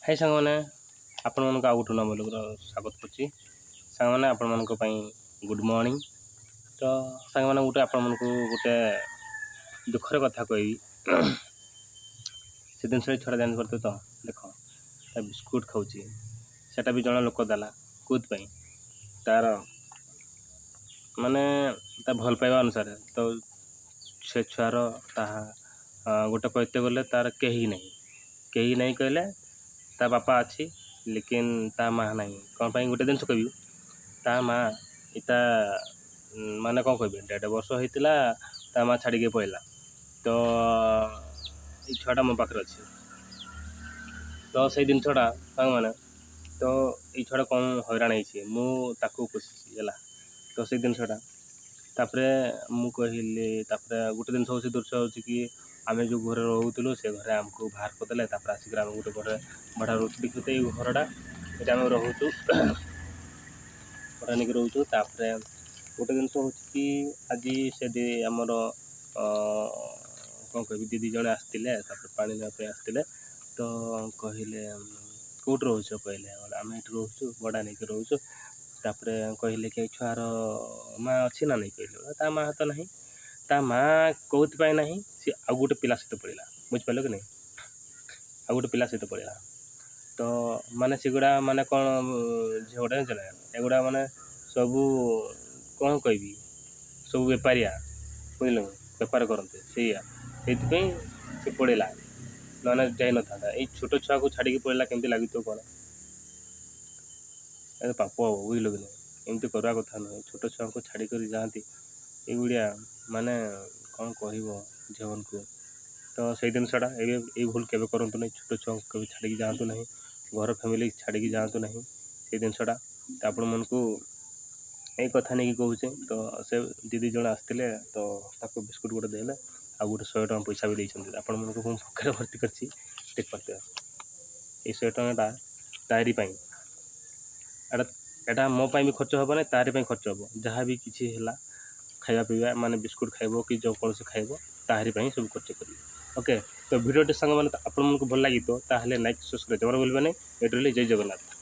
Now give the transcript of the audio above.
हाय सांगने आपण मन आउ गोटे नवलोक स्वागत करुच्ची सांगने आपण मन गुड मॉर्निंग। तो सांग मैंने गोटे आपण मन गोटे दुखर कथा कह से दिन छड़ा जान पड़ते तो देख बिस्कुट खाऊँ सेटा भी जन लोक देला कौन तार माने ता भल पाइबा अनुसार तो से छुआर गोटे कहते गले तार कहीं नहीं कहले ता बापा अच्छी लेकिन ता माँ नहीं कौन पाई गोटे दिन कह ता माँ इता माने कौन कह 1.5 वर्ष होता ता माँ छाड़ी के पड़ेगा तो ये छुआटा मो पाखे अच्छे तो से दिन छुआ सांग मैंने तो ये छुआ कौन हैरान होता पोषी तो से दिन छुआ मु कहली गोटे दिन सब दृश्य हो कि आम जो घर रोलु से घर आमको बाहर करदे आसिक आम गोटे घर भड़ा रोच देखते ये घरटा ये आम रोचु भड़ा नहीं रोचु गोटे दिन हो कि आज से आमर कौन कह दीदी जड़े आसते पा नापे आसते तो कहले कौट रोच कहले आम ये रोचु बड़ा नहीं रोचु कहले कि छुआर माँ अच्छी ना नहीं कहले ता माँ तो नहीं ता माँ कौन ना सी आउ गोटे पिला सहित पड़ेगा बुझिपार कि नहीं आ गोटे पिला सहित पड़ेगा तो माने सेगुड़ा माने कौन झीगोटा ना एगुड़ा माने सबू कौन कह सब बेपारिया बुझल बेपार करते से पड़ेगा ना जाई न था ये छोट छुआ को छाड़ी पड़ेगा केमती लगी तो कौन पाप हम बुझल कि नहीं एमती करवा कथा नुह छोट छुआ को छाड़ी कर जाती ये माने कौन कह जीवन को तो से दिन साड़ा ये भूल के करूँ नहीं छोट छुआ कभी छाड़ी जातु ना घर फैमिली छाड़ी जातु ना से दिन साड़ा तो आपण मन को यही कथा नहीं कहूचे तो से दीदी जड़े आसते तो बिस्कुट गोटे देले आ गोटे 100 टଙ୍କା पैसा भी देते आपण मन को पकेट भर्ती कर देख पाते ये 100 टଙ୍କା तारी एटा मो भी खर्च हे ना तारी खर्च हे जहाँ भी किसी है खाया पीवा माने बिस्कुट खाइब कि जो कौन से खाइब ताहरी सब खर्च करेंगे। ओके तो वीडियो सांग मैंने आप भल लगी तो लाइक सब्सक्राइब जमार बोलबे नहीं। ये जय जगन्नाथ।